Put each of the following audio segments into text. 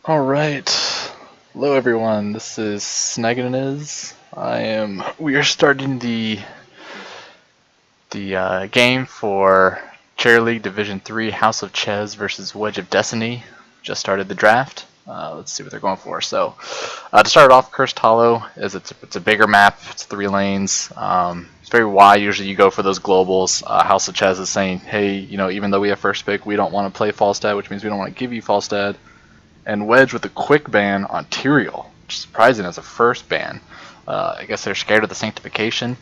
Alright. Hello everyone, this is Snaginiz. We are starting the game for Chair League Division 3 House of Chez versus Wedge of Destiny. Just started the draft. Let's see what they're going for. So, to start off, Cursed Hollow is it's a bigger map. It's 3 lanes. It's very wide. Usually, you go for those globals. House of Chez is saying, hey, even though we have first pick, we don't want to play Falstad, which means we don't want to give you Falstad. And Wedge with a quick ban on Tyrael, which is surprising as a first ban. I guess they're scared of the Sanctification.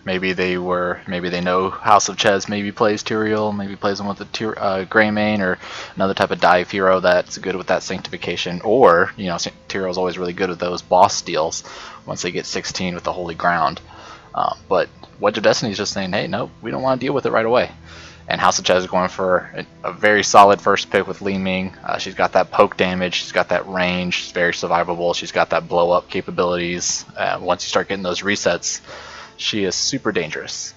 Maybe they know House of Chez maybe plays Tyrael, maybe plays them with a Greymane or another type of dive hero that's good with that Sanctification. Or, Tyrael's always really good with those boss steals once they get 16 with the Holy Ground. But Wedge of Destiny is just saying, hey, no, we don't want to deal with it right away. And House of Chez is going for a very solid first pick with Li Ming. She's got that poke damage, she's got that range, she's very survivable, she's got that blow up capabilities. Once you start getting those resets, she is super dangerous.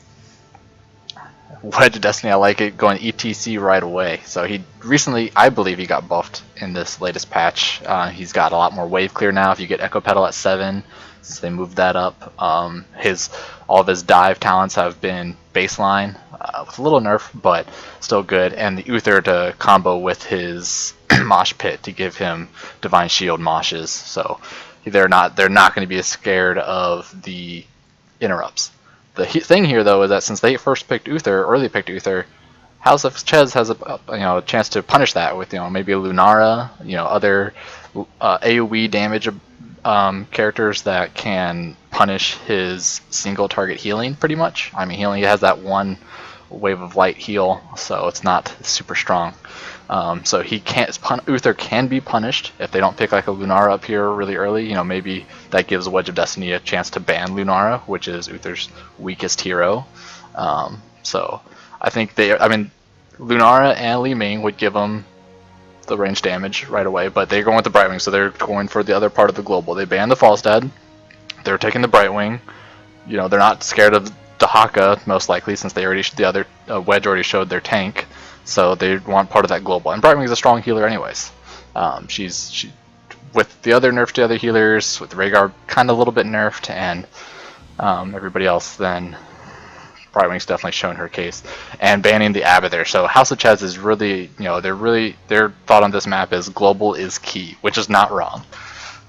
Wedge of Destiny, I like it, going ETC right away. So he recently, I believe he got buffed in this latest patch. He's got a lot more wave clear now. If you get Echo Pedal at 7, since they moved that up, all of his dive talents have been baseline, with a little nerf, but still good. And the Uther to combo with his Mosh Pit to give him Divine Shield moshes. So they're not going to be as scared of the interrupts. The thing here, though, is that since they first picked Uther, early picked Uther, House of Chez has a chance to punish that with maybe a Lunara, other AoE damage characters that can punish his single target healing pretty much. I mean, he only has that one wave of light heal, so it's not super strong. So he can't. Uther can be punished if they don't pick like a Lunara up here really early. Maybe that gives Wedge of Destiny a chance to ban Lunara, which is Uther's weakest hero. So I think Lunara and Li Ming would give him the range damage right away, but they're going with the Brightwing, so they're going for the other part of the global. They ban the Falstad. They're taking the Brightwing. They're not scared of Dahaka, most likely, since Wedge already showed their tank. So they want part of that global. And Brightwing is a strong healer anyways. She with the other nerfed to other healers, with Rhaegar kind of a little bit nerfed, and everybody else, then Brightwing's definitely shown her case. And banning the Abbot there. So House of Chez is really, their thought on this map is global is key, which is not wrong.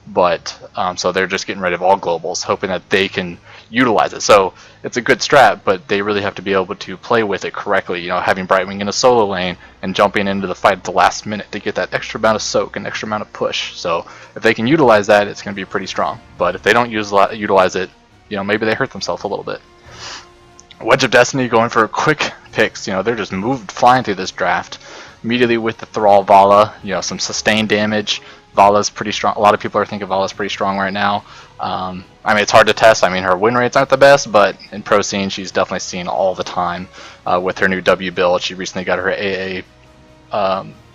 But so they're just getting rid of all globals, hoping that they can utilize it. So it's a good strat, but they really have to be able to play with it correctly. Having Brightwing in a solo lane and jumping into the fight at the last minute to get that extra amount of soak and extra amount of push. So if they can utilize that, it's going to be pretty strong. But if they don't utilize it, maybe they hurt themselves a little bit. Wedge of Destiny going for quick picks. They're just flying through this draft immediately with the Thrall Vala. Some sustained damage. Vala's pretty strong. A lot of people are thinking Vala's pretty strong right now. It's hard to test. Her win rates aren't the best, but in pro scene, she's definitely seen all the time with her new W build. She recently got her AA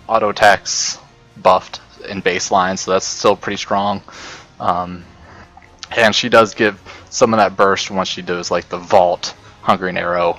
auto attacks buffed in baseline, so that's still pretty strong. And she does give some of that burst once she does like the Vault, Hungering Arrow,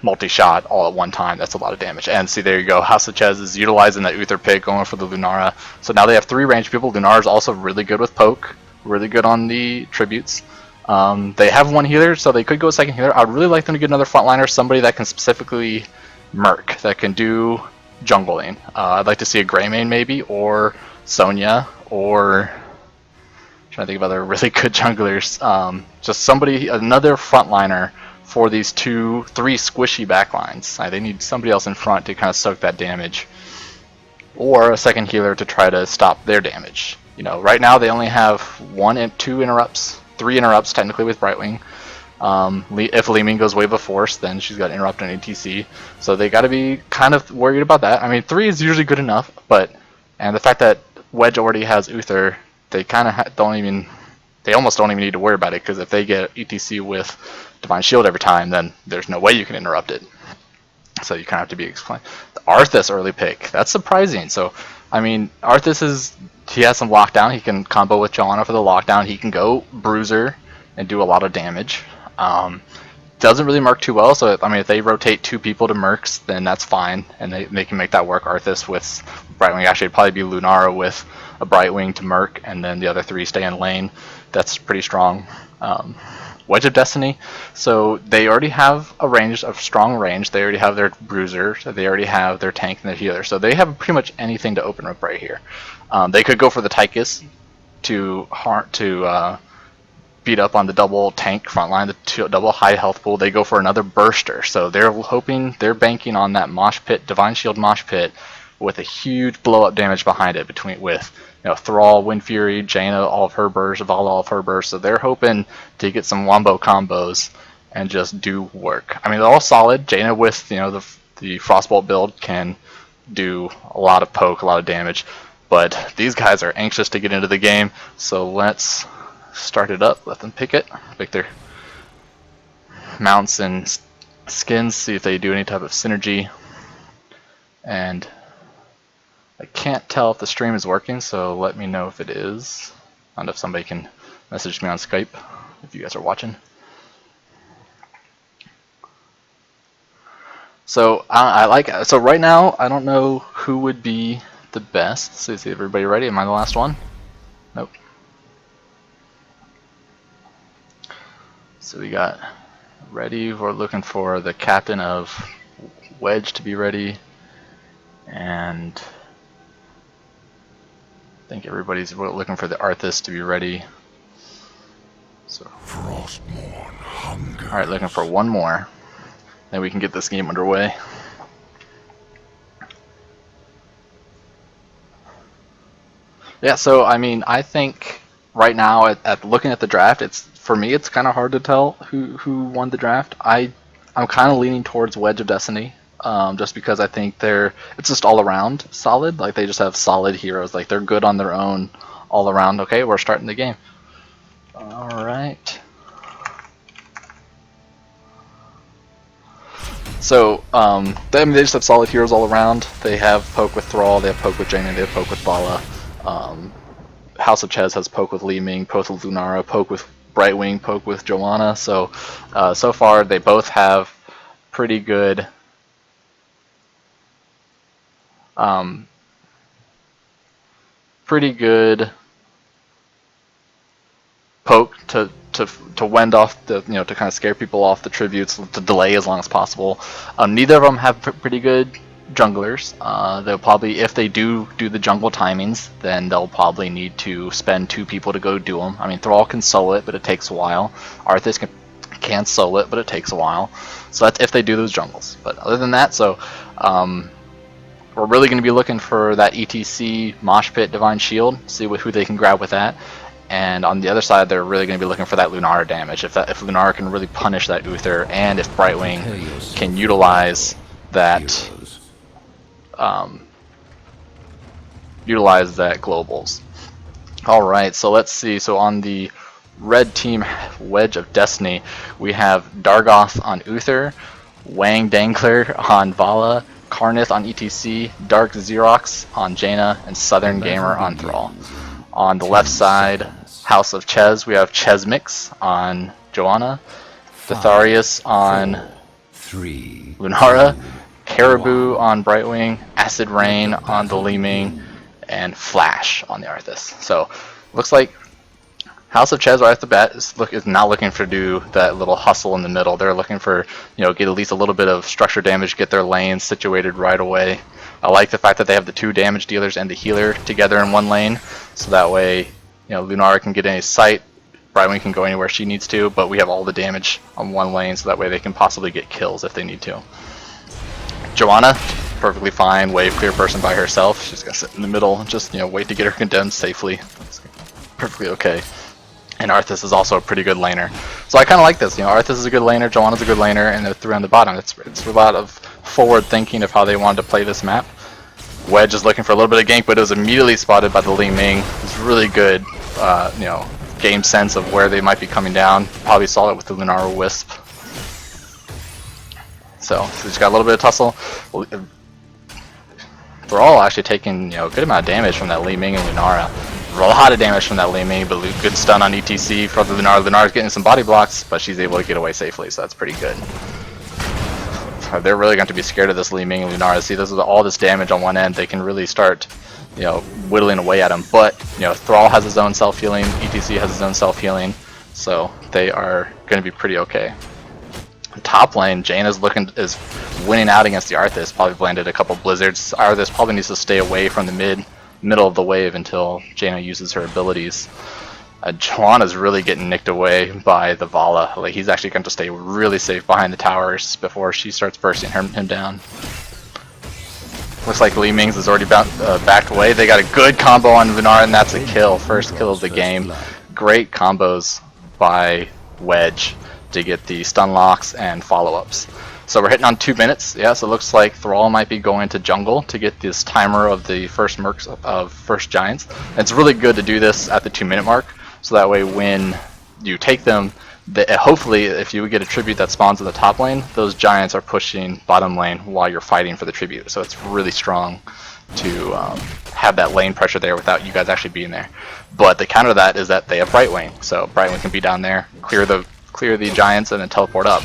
multi-shot all at one time. That's a lot of damage. And see, there you go. House of Chez is utilizing that Uther pick, going for the Lunara. So now they have 3 range people. Lunara is also really good with poke, really good on the tributes. They have 1 healer, so they could go a second healer. I'd really like them to get another frontliner, somebody that can specifically merc, that can do jungling. I'd like to see a Greymane maybe, or Sonya, or I'm trying to think of other really good junglers. Just somebody, another frontliner for these 2-3 squishy backlines. They need somebody else in front to kind of soak that damage, or a second healer to try to stop their damage. Right now they only have 1 and 2 interrupts, 3 interrupts technically with Brightwing. If Li Ming goes Wave of Force, then she's got interrupt on ATC, so they got to be kind of worried about that. 3 is usually good enough, and the fact that Wedge already has Uther, they kind of they almost don't even need to worry about it, because if they get ETC with Divine Shield every time, then there's no way you can interrupt it. So you kind of have to be explained. The Arthas early pick, that's surprising. So, Arthas he has some lockdown. He can combo with Johanna for the lockdown. He can go Bruiser and do a lot of damage. doesn't really Merc too well, so I mean, if they rotate 2 people to Mercs, then that's fine, and they can make that work. Arthas with Brightwing, actually it'd probably be Lunara with a Brightwing to Merc, and then the other 3 stay in lane. That's pretty strong. Wedge of Destiny, so they already have a strong range. They already have their Bruiser, they already have their tank and their healer, so they have pretty much anything to open up right here. They could go for the Tychus to beat up on the double tank front line, the double high health pool. They go for another Burster, so they're banking on that Mosh Pit, Divine Shield Mosh Pit, with a huge blow up damage behind it, with Thrall, Wind Fury, Jaina, all of her bursts, Vala, all of her bursts. So they're hoping to get some wombo combos and just do work. I mean, they're all solid. Jaina with the Frostbolt build can do a lot of poke, a lot of damage, but these guys are anxious to get into the game. So let's start it up. Let them pick it. Pick their mounts and skins. See if they do any type of synergy. And I can't tell if the stream is working, so let me know if it is. I don't know if somebody can message me on Skype if you guys are watching. So so right now I don't know who would be the best. So is everybody ready? Am I the last one? Nope. So we got ready. We're looking for the captain of Wedge to be ready, and I think everybody's looking for the Arthas to be ready. So, alright, looking for one more. Then we can get this game underway. Yeah, so I mean, I think right now, at looking at the draft, for me it's kind of hard to tell who won the draft. I'm kind of leaning towards Wedge of Destiny. Just because I think it's just all around solid. Like, they just have solid heroes. Like, they're good on their own all around. Okay, we're starting the game. Alright. So, they just have solid heroes all around. They have poke with Thrall, they have poke with Jaina, they have poke with Vala. House of Chez has poke with Li Ming, poke with Lunara, poke with Brightwing, poke with Joanna. So, so far they both have pretty good poke to wend off the to kind of scare people off the tributes, to delay as long as possible. Neither of them have pretty good junglers. They'll probably, if they do the jungle timings, then they'll probably need to spend 2 people to go do them. I mean, Thrall can solo it, but it takes a while. Arthas can solo it, but it takes a while. So that's if they do those jungles. But other than that, so we're really going to be looking for that ETC Mosh Pit Divine Shield, see who they can grab with that. And on the other side, they're really going to be looking for that Lunara damage. If Lunara can really punish that Uther, and if Brightwing can utilize that globals. Alright, so let's see. So on the red team Wedge of Destiny, we have Dargoth on Uther, Wang Dangler on Vala, Karnith on ETC, Dark Xerox on Jaina, and Southern Gamer on Thrall. On the left side, House of Chez, we have Chez Mix on Joanna, Detharius on Lunara, Caribou on Brightwing, Acid Rain on the Li Ming, and Flash on the Arthas. So, looks like House of Chez right off the bat is not looking to do that little hustle in the middle. They're looking for, get at least a little bit of structure damage, get their lanes situated right away. I like the fact that they have the 2 damage dealers and the healer together in one lane, so that way, Lunara can get any sight, Brightwing can go anywhere she needs to, but we have all the damage on one lane, so that way they can possibly get kills if they need to. Joanna, perfectly fine, wave clear person by herself. She's gonna sit in the middle and just, wait to get her condemned safely. That's perfectly okay. And Arthas is also a pretty good laner. So I kind of like this. Arthas is a good laner, Joanna's a good laner, and the 3 on the bottom. It's a lot of forward thinking of how they wanted to play this map. Wedge is looking for a little bit of gank, but it was immediately spotted by the Li Ming. It's really good, game sense of where they might be coming down. Probably saw it with the Lunara Wisp. So just got a little bit of tussle. They're all actually taking, a good amount of damage from that Li Ming and Lunara. A lot of damage from that Li Ming, but good stun on ETC from the Lunar. Lunar's getting some body blocks, but she's able to get away safely, so that's pretty good. They're really going to be scared of this Li Ming and Lunar. See, this is all this damage on one end. They can really start, you know, whittling away at him. But, you know, Thrall has his own self-healing, ETC has his own self-healing, so they are going to be pretty okay. Top lane, Jaina's is winning out against the Arthas. Probably landed a couple blizzards. Arthas probably needs to stay away from the middle of the wave until Jaina uses her abilities. Joanna's really getting nicked away by the Vala. Like, he's actually going to stay really safe behind the towers before she starts bursting him down. Looks like Li Ming's is already backed away. They got a good combo on Lunar, and that's a kill. First kill of the game. Great combos by Wedge to get the stun locks and follow-ups. So we're hitting on 2 minutes. Yeah, so it looks like Thrall might be going to jungle to get this timer of the first mercs of first giants. And it's really good to do this at the 2-minute mark, so that way when you take them, hopefully if you get a tribute that spawns in the top lane, those giants are pushing bottom lane while you're fighting for the tribute. So it's really strong to have that lane pressure there without you guys actually being there. But the counter to that is that they have Brightwing, so Brightwing can be down there, clear the giants, and then teleport up.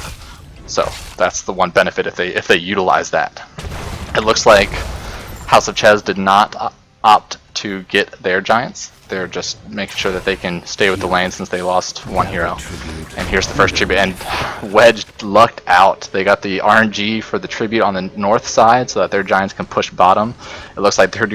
So that's the one benefit if they utilize that. It looks like House of Chez did not opt to get their giants. They're just making sure that they can stay with the lane since they lost one hero. And here's the first tribute, and Wedge lucked out. They got the RNG for the tribute on the north side so that their giants can push bottom. It looks like their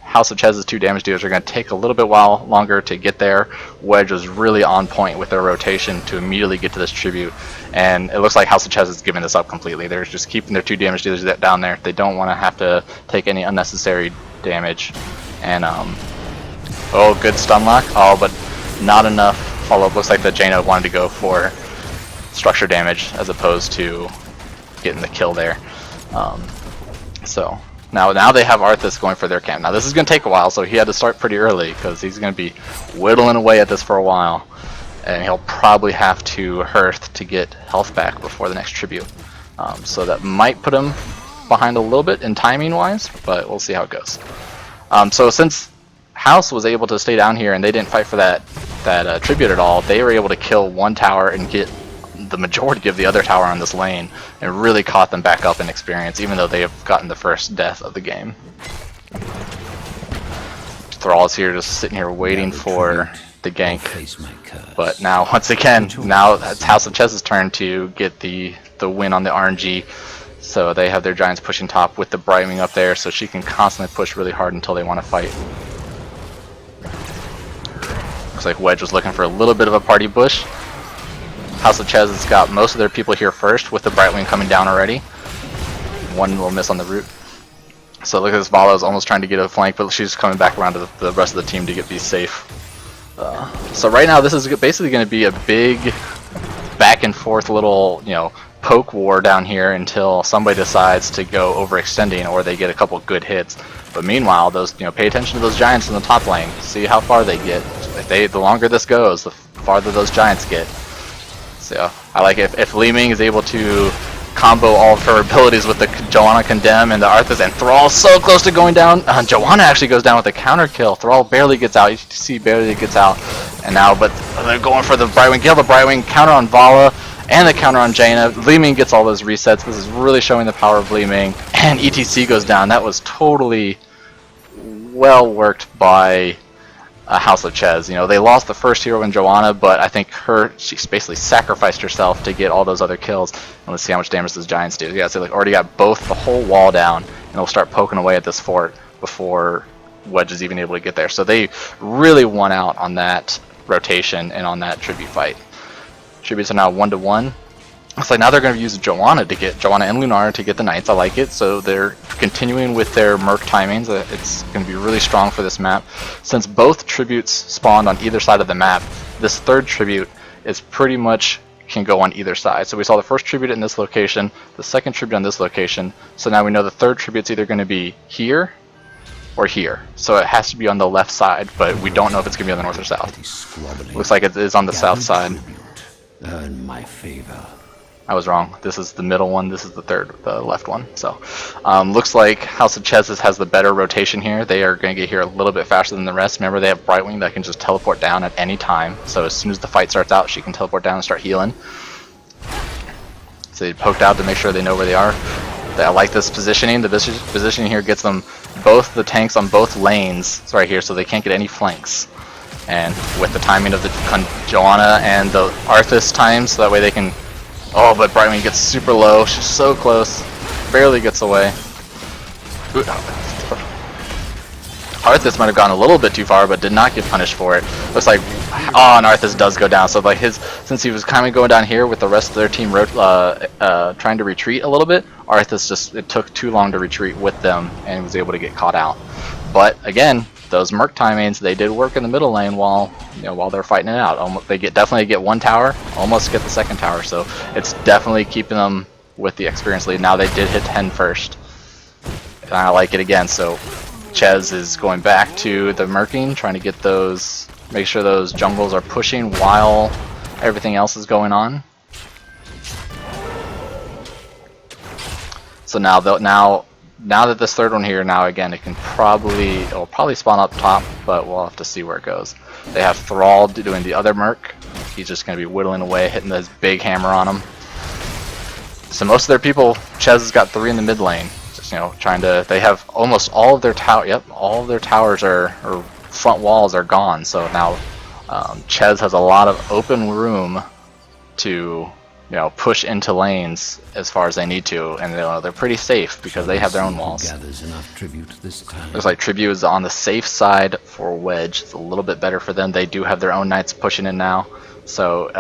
House of Chez's 2 damage dealers are going to take a little bit longer to get there. Wedge was really on point with their rotation to immediately get to this tribute, and it looks like House of Chez is giving this up completely. They're just keeping their 2 damage dealers down there. They don't want to have to take any unnecessary damage. And oh, good stun lock. Oh, but not enough follow-up. Looks like the Jaina wanted to go for structure damage as opposed to getting the kill there. So now they have Arthas going for their camp. Now this is going to take a while, so he had to start pretty early because he's going to be whittling away at this for a while, and he'll probably have to Hearth to get health back before the next tribute. So that might put him behind a little bit in timing-wise, but we'll see how it goes. So since House was able to stay down here and they didn't fight for that tribute at all, they were able to kill one tower and get the majority of the other tower on this lane, and really caught them back up in experience, even though they have gotten the first death of the game. Thrall is here just sitting here waiting for the gank, but now once again, now it's House of Chez's turn to get the win on the RNG. So they have their giants pushing top with the Brightwing up there, so she can constantly push really hard until they want to fight. Looks like Wedge was looking for a little bit of a party bush. House of Chez has got most of their people here first with the Brightwing coming down already. One little miss on the root. So look at this, Vala is almost trying to get a flank, but she's coming back around to the rest of the team to be safe. So right now this is basically going to be a big back and forth little, you know, poke war down here until somebody decides to go overextending or they get a couple good hits. But meanwhile, those, you know, pay attention to those giants in the top lane. See how far they get. The longer this goes, the farther those giants get. So I like it if Li Ming is able to combo all of her abilities with the Joanna Condemn and the Arthas, and Thrall so close to going down. Joanna actually goes down with a counter kill. Thrall barely gets out. You see, barely gets out. And now, but they're going for the Brightwing. Kill the Brightwing. Counter on Vala and the counter on Jaina. Li Ming gets all those resets. This is really showing the power of Li Ming. And ETC goes down. That was totally well worked by House of Chez. You know, they lost the first hero in Joanna, but I think she basically sacrificed herself to get all those other kills. And let's see how much damage those giants do. Yeah, so they already got the whole wall down, and they'll start poking away at this fort before Wedge is even able to get there. So they really won out on that rotation and on that tribute fight. Tributes are now 1-to-1. Looks like now they're going to use Joanna and Lunar to get the knights. I like it. So they're continuing with their merc timings. It's going to be really strong for this map. Since both tributes spawned on either side of the map, this third tribute is pretty much can go on either side. So we saw the first tribute in this location, the second tribute on this location. So now we know the third tribute's either going to be here or here. So it has to be on the left side, but we don't know if it's going to be on the north or south. Looks like it is on the south side. Earn my favor. I was wrong. This is the middle one. This is the left one. So, looks like House of Chez has the better rotation here. They are going to get here a little bit faster than the rest. Remember, they have Brightwing that can just teleport down at any time. So as soon as the fight starts out, she can teleport down and start healing. So they poked out to make sure they know where they are. I like this positioning. The positioning here gets them both the tanks on both lanes right here, so they can't get any flanks. And with the timing of the Joanna and the Arthas times, so that way they can. Oh, but Brightwing gets super low. She's so close. Barely gets away. Arthas might have gone a little bit too far, but did not get punished for it. Looks like, oh, and Arthas does go down. So like since he was kind of going down here with the rest of their team trying to retreat a little bit, Arthas it took too long to retreat with them and was able to get caught out. But again, those Merc timings, they did work in the middle lane while they're fighting it out. They definitely get one tower, almost get the second tower. So it's definitely keeping them with the experience lead. Now they did hit 10 first, and I like it again. So Chez is going back to the Merking, trying to get those, make sure those jungles are pushing while everything else is going on. So now that this third one here, now again it'll probably spawn up top, but we'll have to see where it goes. They have Thrall doing the other Merc. He's just going to be whittling away, hitting this big hammer on him. So most of their people, Chez has got 3 in the mid lane. Just, trying to. They have almost all of their all of their towers or front walls are gone. So now Chez has a lot of open room to push into lanes as far as they need to, and they're pretty safe because they have their own walls. Looks like tribute is on the safe side for Wedge. It's a little bit better for them. They do have their own knights pushing in now, so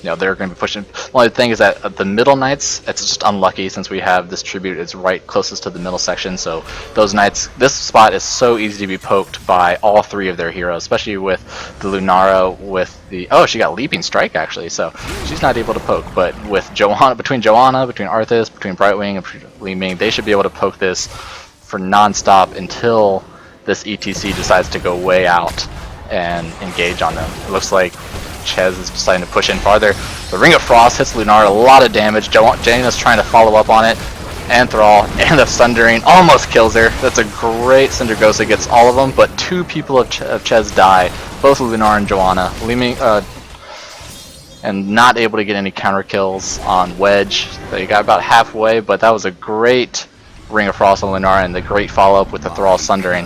they're going to be pushing. The only thing is that the middle knights, it's just unlucky since we have this tribute. It's right closest to the middle section, so those knights, this spot is so easy to be poked by all 3 of their heroes, especially with the Lunara with the, oh, she got Leaping Strike actually, so she's not able to poke, but with Joanna, between Arthas, between Brightwing and Li Ming, they should be able to poke this for non-stop until this ETC decides to go way out and engage on them. It looks like Chez is deciding to push in farther. The Ring of Frost hits Lunar, a lot of damage. Jaina's trying to follow up on it, and Thrall, and the Sundering almost kills her. That's a great Syndragosa, gets all of them, but 2 people of Chez die, both Lunar and Joanna, and not able to get any counter kills on Wedge. They got about halfway, but that was a great Ring of Frost on Lunar and the great follow-up with the Thrall Sundering.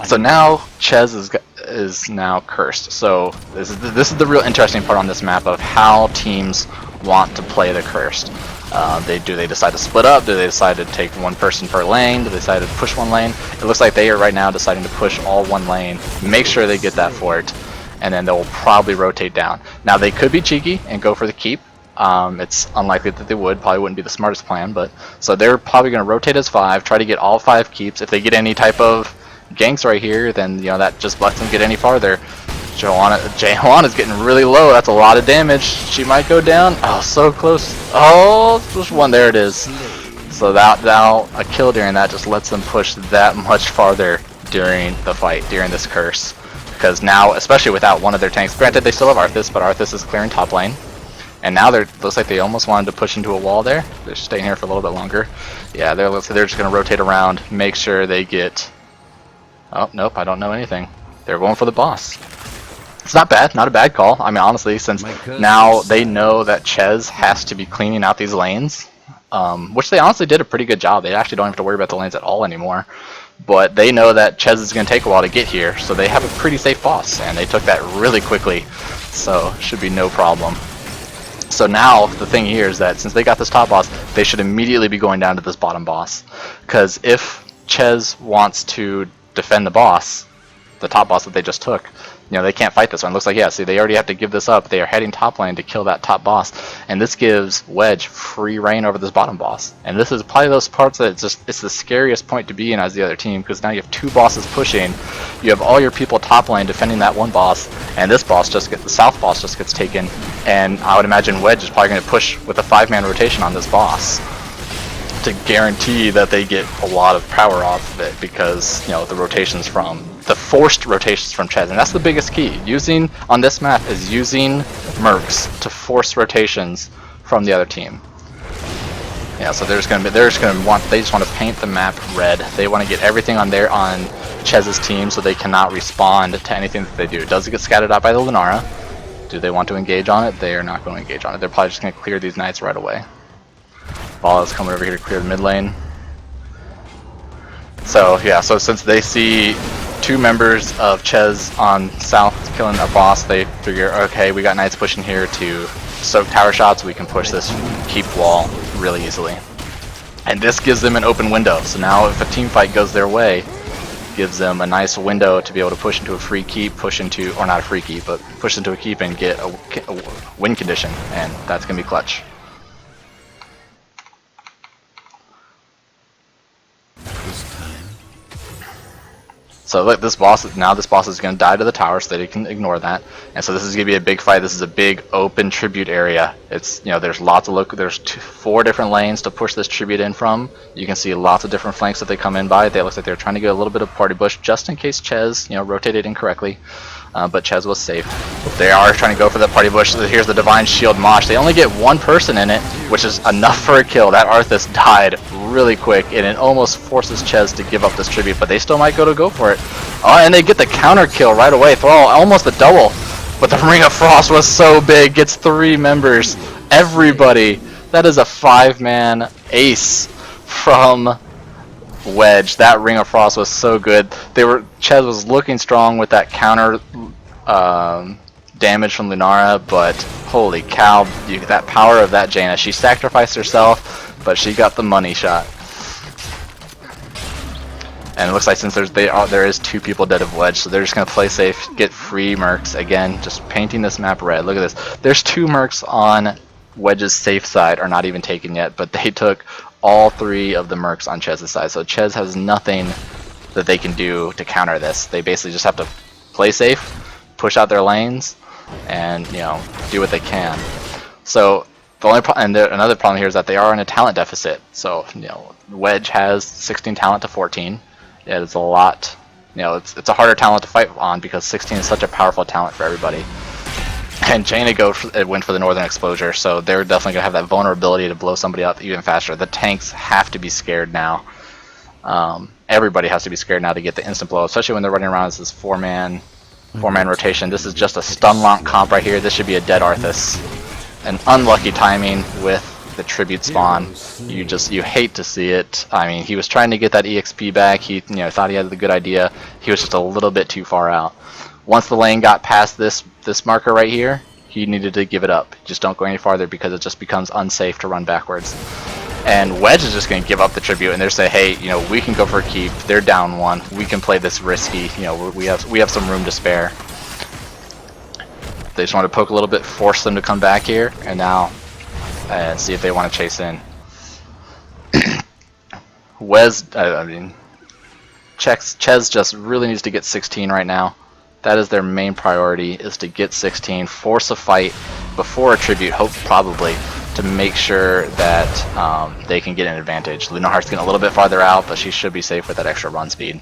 So now Chez is now cursed. So this is the real interesting part on this map of how teams want to play the cursed. They decide to split up? Do they decide to take one person per lane? Do they decide to push one lane? It looks like they are right now deciding to push all one lane, make sure they get that fort, and then they'll probably rotate down. Now they could be cheeky and go for the keep. It's unlikely that they would. Probably wouldn't be the smartest plan, but so they're probably going to rotate as 5, try to get all 5 keeps. If they get any type of ganks right here, then that just lets them get any farther. Joanna's getting really low. That's a lot of damage. She might go down. Oh, so close. Oh, just one. There it is. So now a kill during that just lets them push that much farther during the fight, during this curse. Because now, especially without one of their tanks, granted they still have Arthas, but Arthas is clearing top lane. And now looks like they almost wanted to push into a wall there. They're staying here for a little bit longer. Yeah, they're just going to rotate around, make sure they get. Oh, nope, I don't know anything. They're going for the boss. It's not bad, not a bad call. I mean, honestly, since now they know that Chez has to be cleaning out these lanes, which they honestly did a pretty good job. They actually don't have to worry about the lanes at all anymore. But they know that Chez is going to take a while to get here, so they have a pretty safe boss, and they took that really quickly, so should be no problem. So now, the thing here is that since they got this top boss, they should immediately be going down to this bottom boss. Because if Chez wants to defend the boss, the top boss that they just took, they can't fight this one. Looks like, yeah, see, they already have to give this up. They are heading top lane to kill that top boss, and this gives Wedge free reign over this bottom boss. And this is probably those parts that it's the scariest point to be in as the other team, because now you have 2 bosses pushing, you have all your people top lane defending that one boss, and this boss the south boss just gets taken, and I would imagine Wedge is probably going to push with a 5-man rotation on this boss to guarantee that they get a lot of power off of it, because the forced rotations from Chez, and that's the biggest key. Using on this map is using mercs to force rotations from the other team. Yeah, so they just want to paint the map red. They want to get everything on Chez's team so they cannot respond to anything that they do. It does get scattered out by the Lunara. Do they want to engage on it? They are not going to engage on it. They're probably just going to clear these knights right away. Bala's coming over here to clear the mid lane. So yeah, so since they see 2 members of Chez on south killing a boss, they figure, okay, we got knights pushing here to soak tower shots, we can push this keep wall really easily. And this gives them an open window, so now if a team fight goes their way, gives them a nice window to be able to push into a free keep, or not a free keep, but push into a keep and get a win condition, and that's going to be clutch. So look, this boss is going to die to the tower, so they can ignore that. And so this is going to be a big fight. This is a big open tribute area. It's, there's lots of there's 4 different lanes to push this tribute in from. You can see lots of different flanks that they come in by. They look like they're trying to get a little bit of party bush just in case Chez, rotated incorrectly. But Chez was safe. They are trying to go for the party bush. Here's the Divine Shield Mosh. They only get 1 person in it, which is enough for a kill. That Arthas died really quick, and it almost forces Chez to give up this tribute, but they still might go for it. Oh, and they get the counter kill right away. Almost a double. But the Ring of Frost was so big, gets 3 members. Everybody. That is a 5-man ace from Wedge. That Ring of Frost was so good. Chez was looking strong with that counter damage from Lunara, but holy cow, that power of that Jaina. She sacrificed herself, but she got the money shot. And it looks like since there is 2 people dead of Wedge, so they're just going to play safe, get free mercs. Again, just painting this map red. Look at this. There's 2 mercs on Wedge's safe side, are not even taken yet, but they took all 3 of the mercs on Chez's side. So Chez has nothing that they can do to counter this. They basically just have to play safe, push out their lanes, and do what they can. So the only another problem here is that they are in a talent deficit. So Wedge has 16 talent to 14. It is a lot. It's a harder talent to fight on because 16 is such a powerful talent for everybody. And Jaina went for the Northern Exposure, so they're definitely going to have that vulnerability to blow somebody up even faster. The tanks have to be scared now. Everybody has to be scared now to get the instant blow, especially when they're running around as this 4-man rotation. This is just a stun lock comp right here. This should be a dead Arthas. An unlucky timing with the tribute spawn. You hate to see it. I mean, he was trying to get that EXP back. He thought he had the good idea. He was just a little bit too far out. Once the lane got past this marker right here, he needed to give it up. Just don't go any farther because it just becomes unsafe to run backwards. And Wedge is just going to give up the tribute, and they're saying, hey, we can go for a keep. They're down 1. We can play this risky. We have some room to spare. They just want to poke a little bit, force them to come back here, and see if they want to chase in. Chez just really needs to get 16 right now. That is their main priority, is to get 16, force a fight before a tribute, probably, to make sure that they can get an advantage. Lunar's getting a little bit farther out, but she should be safe with that extra run speed.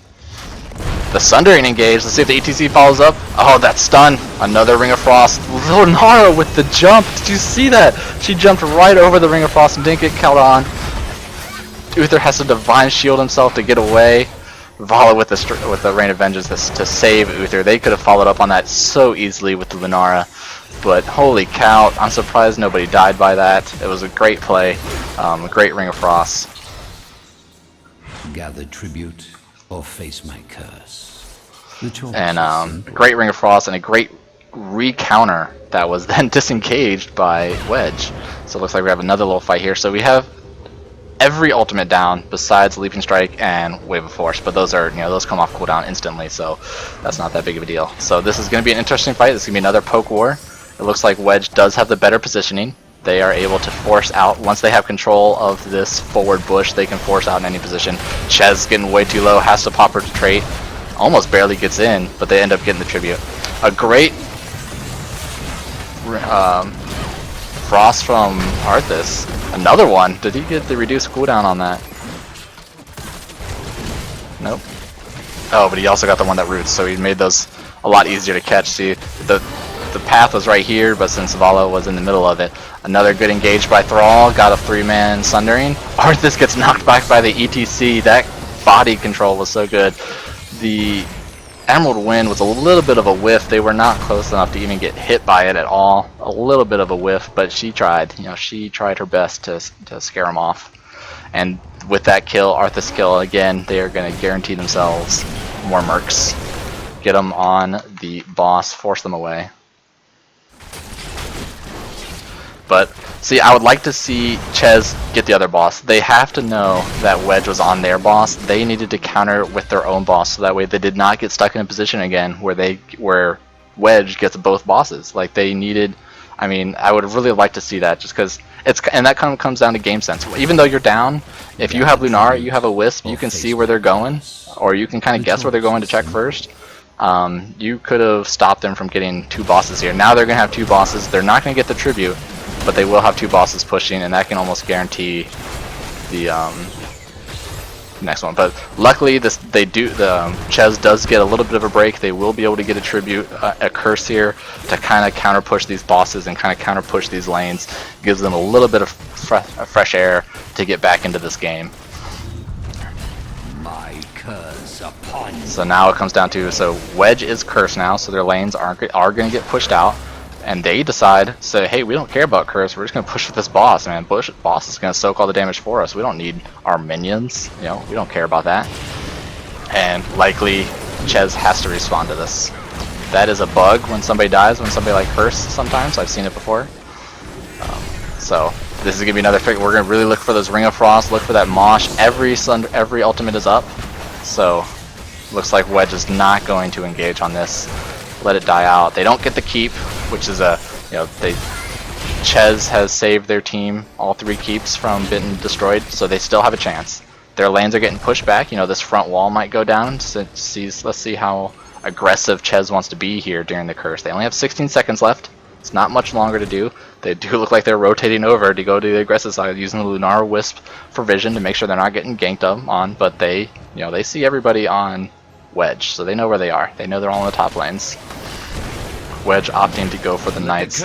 The Sundering engage. Let's see if the ETC follows up. Oh, that stun. Another Ring of Frost. Lunara with the jump. Did you see that? She jumped right over the Ring of Frost and didn't get caught on. Uther has to Divine Shield himself to get away. Vala with the Rain of Vengeance to save Uther. They could have followed up on that so easily with the Lunara. But holy cow, I'm surprised nobody died by that. It was a great play. A great Ring of Frost. Gather tribute or face my curse. And great Ring of Frost and a great re-counter that was then disengaged by Wedge. So it looks like we have another little fight here. So we have every ultimate down besides Leaping Strike and Wave of Force, but those are those come off cooldown instantly, so that's not that big of a deal. So this is going to be an interesting fight. This is going to be another poke war. It looks like Wedge does have the better positioning. They are able to force out, once they have control of this forward bush, they can force out in any position. Chez getting way too low, has to pop her to trait. Almost barely gets in, but they end up getting the tribute. A great Frost from Arthas. Another one. Did he get the reduced cooldown on that? Nope. Oh, but he also got the one that roots, so he made those a lot easier to catch. See, the path was right here, but since Vala was in the middle of it. Another good engage by Thrall, got a 3-man sundering. Arthas gets knocked back by the ETC. That body control was so good. The Emerald Wind was a little bit of a whiff. They were not close enough to even get hit by it at all. A little bit of a whiff, but she tried. You know, she tried her best to scare him off. And with that kill, Arthas kill, again, they are going to guarantee themselves more mercs. Get them on the boss, force them away. But, see, I would like to see Chez get the other boss. They have to know that Wedge was on their boss. They needed to counter with their own boss, so that way they did not get stuck in a position again where Wedge gets both bosses. Like, they needed... I mean, I would really like to see that, just because and that kind of comes down to game sense. Even though you're down, if you have Lunar, you have a Wisp, you can see where they're going, or you can kind of guess where they're going to check first. You could have stopped them from getting 2 bosses here. Now they're going to have 2 bosses. They're not going to get the tribute, but they will have 2 bosses pushing, and that can almost guarantee the next one. But luckily, Chez does get a little bit of a break. They will be able to get a tribute, a curse here, to kind of counter push these bosses and kind of counter push these lanes. Gives them a little bit of fresh air to get back into this game. My curse upon you. So now it comes down to, so Wedge is cursed now, so their lanes are going to get pushed out. And they decide, say, hey, we don't care about curse, we're just going to push with this boss, man. Boss is going to soak all the damage for us. We don't need our minions, you know, we don't care about that. And likely, Chez has to respond to this. That is a bug when somebody dies, when somebody like curse sometimes. I've seen it before. So this is going to be another fig. We're going to really look for those Ring of Frost, look for that Mosh. Every ultimate is up. So looks like Wedge is not going to engage on this. Let it die out. They don't get the keep, which is Chez has saved their team, all 3 keeps, from being destroyed, so they still have a chance. Their lanes are getting pushed back. You know, this front wall might go down. So let's see how aggressive Chez wants to be here during the curse. They only have 16 seconds left. It's not much longer to do. They do look like they're rotating over to go to the aggressive side, using the Lunar Wisp for vision to make sure they're not getting ganked up on. But they see everybody on Wedge, so they know where they are. They know they're all in the top lanes. Wedge opting to go for the Knights.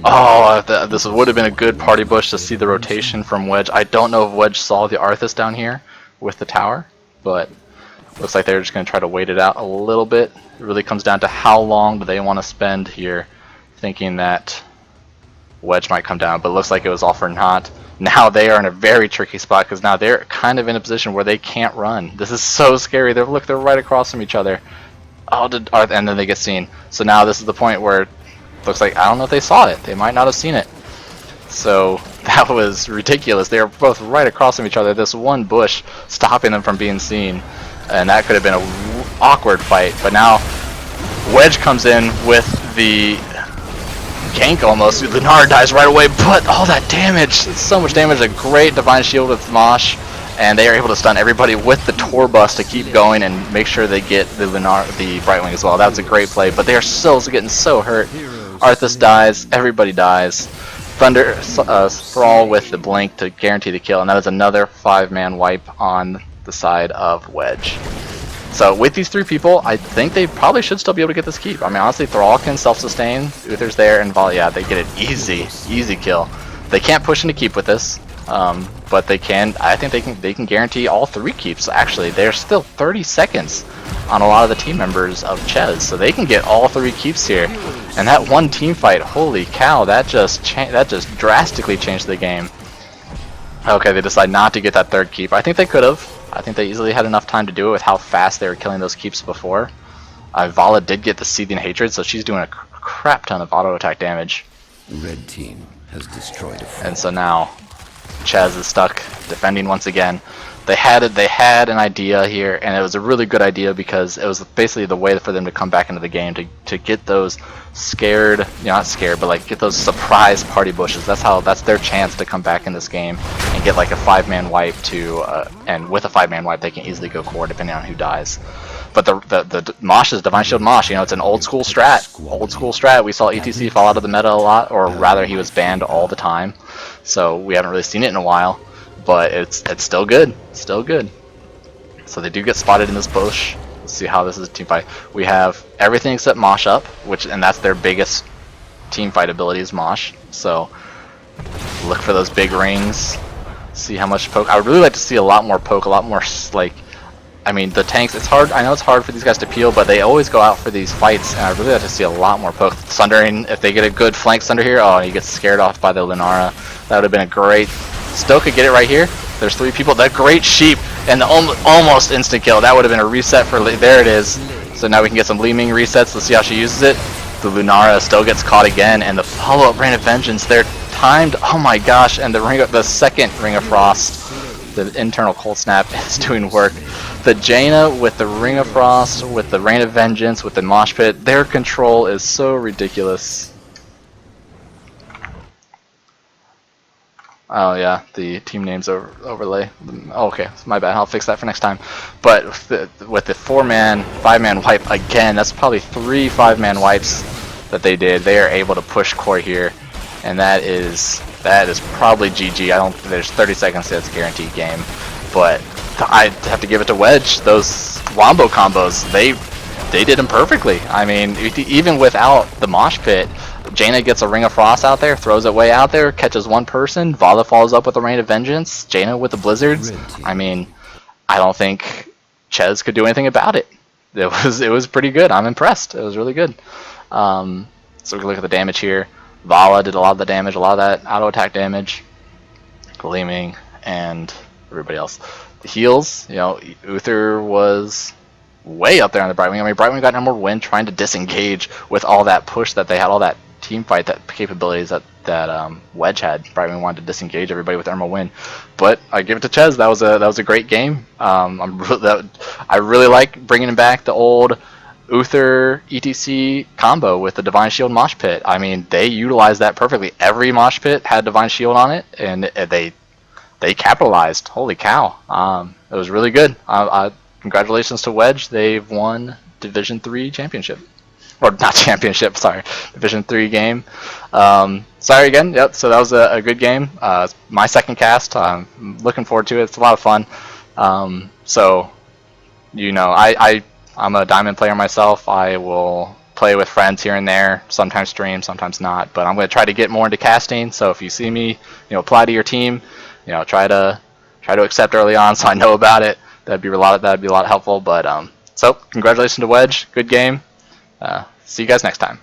Oh, this would have been a good party bush to see the rotation from Wedge. I don't know if Wedge saw the Arthas down here with the tower, but looks like they're just going to try to wait it out a little bit. It really comes down to how long do they want to spend here, thinking that Wedge might come down, but it looks like it was all for naught. Now they are in a very tricky spot, because now they're kind of in a position where they can't run. This is so scary. They're right across from each other. Oh, and then they get seen. So now this is the point where it looks like, I don't know if they saw it. They might not have seen it. So that was ridiculous. They were both right across from each other. This one bush stopping them from being seen. And that could have been an awkward fight. But now Wedge comes in with the gank almost. Lunar dies right away, but all that damage. So much damage. A great Divine Shield with Mosh. And they are able to stun everybody with the Tor bus to keep going and make sure they get the Brightwing as well. That was a great play, but they are still getting so hurt. Arthas dies, everybody dies. Thunder Thrall with the blink to guarantee the kill, and that is another 5-man wipe on the side of Wedge. So with these 3 people, I think they probably should still be able to get this keep. I mean, honestly, Thrall can self-sustain, Uther's there, and Vala, yeah, they get an easy kill. They can't push into keep with this. But they can. I think they can guarantee all 3 keeps. Actually, there's still 30 seconds on a lot of the team members of Chez, so they can get all 3 keeps here. And that one team fight, holy cow, that just drastically changed the game. Okay, they decide not to get that 3rd keep. I think they could have. I think they easily had enough time to do it with how fast they were killing those keeps before. Vala did get the Seething Hatred, so she's doing a crap ton of auto attack damage. Red team has destroyed a fort. And so now Chez is stuck defending once again. They had an idea here, and it was a really good idea because it was basically the way for them to come back into the game to get those scared, not scared, but like get those surprise party bushes. That's their chance to come back in this game and get like a 5-man wipe and with a 5-man wipe they can easily go core depending on who dies. But the Mosh is Divine Shield Mosh. You know, it's an old school strat. We saw ETC fall out of the meta a lot, or rather he was banned all the time. So we haven't really seen it in a while. But it's still good. Still good. So they do get spotted in this bush. Let's see how this is a team fight. We have everything except Mosh up, and that's their biggest team fight ability is Mosh. So look for those big rings. See how much poke. I would really like to see a lot more poke, a lot more like. I mean, the tanks. It's hard. I know it's hard for these guys to peel, but they always go out for these fights, and I really like to see a lot more poke. Sundering, if they get a good flank Sunder here, oh, he gets scared off by the Lunara. That would have been a great. Still could get it right here. There's 3 people. That great sheep and the almost instant kill. That would have been a reset for. There it is. So now we can get some Li Ming resets. Let's see how she uses it. The Lunara still gets caught again, and the follow-up Rain of Vengeance. They're timed. Oh my gosh! And the second Ring of Frost, the internal Cold Snap is doing work. The Jaina with the Ring of Frost, with the Rain of Vengeance, with the Mosh Pit, their control is so ridiculous. Oh yeah, the team names overlay. Oh, okay, my bad. I'll fix that for next time. But with the 4-man, 5-man wipe again, that's probably 3 5-man wipes that they did. They are able to push core here, and that is probably GG. I don't. There's 30 seconds to it's a guaranteed game, but I have to give it to Wedge. Those wombo combos, they did them perfectly. I mean, even without the Mosh Pit, Jaina gets a Ring of Frost out there, throws it way out there, catches one person. Vala follows up with a Rain of Vengeance. Jaina with the Blizzards. I mean, I don't think Chez could do anything about it. It was pretty good. I'm impressed. It was really good. So we can look at the damage here. Vala did a lot of the damage, a lot of that auto attack damage. Gleaming and everybody else. The heals, you know, Uther was way up there on the Brightwing. I mean, Brightwing got number 1 trying to disengage with all that push that they had, all that team fight, that capabilities that Wedge had. Brightwing wanted to disengage everybody with Irma Win, but I give it to Chez. That was a great game. I really like bringing back the old Uther ETC combo with the Divine Shield Mosh Pit. I mean, they utilized that perfectly. Every Mosh Pit had Divine Shield on it, and they capitalized. Holy cow! It was really good. Congratulations to Wedge. They've won Division 3 championship. Or not championship, sorry. Division 3 game. Sorry again. Yep, so that was a good game. It's my second cast. I'm looking forward to it. It's a lot of fun. So, you know, I'm a Diamond player myself. I will play with friends here and there, sometimes stream, sometimes not. But I'm going to try to get more into casting. So if you see me, you know, apply to your team, you know, try to accept early on so I know about it. That'd be a lot helpful. But so congratulations to Wedge. Good game. See you guys next time.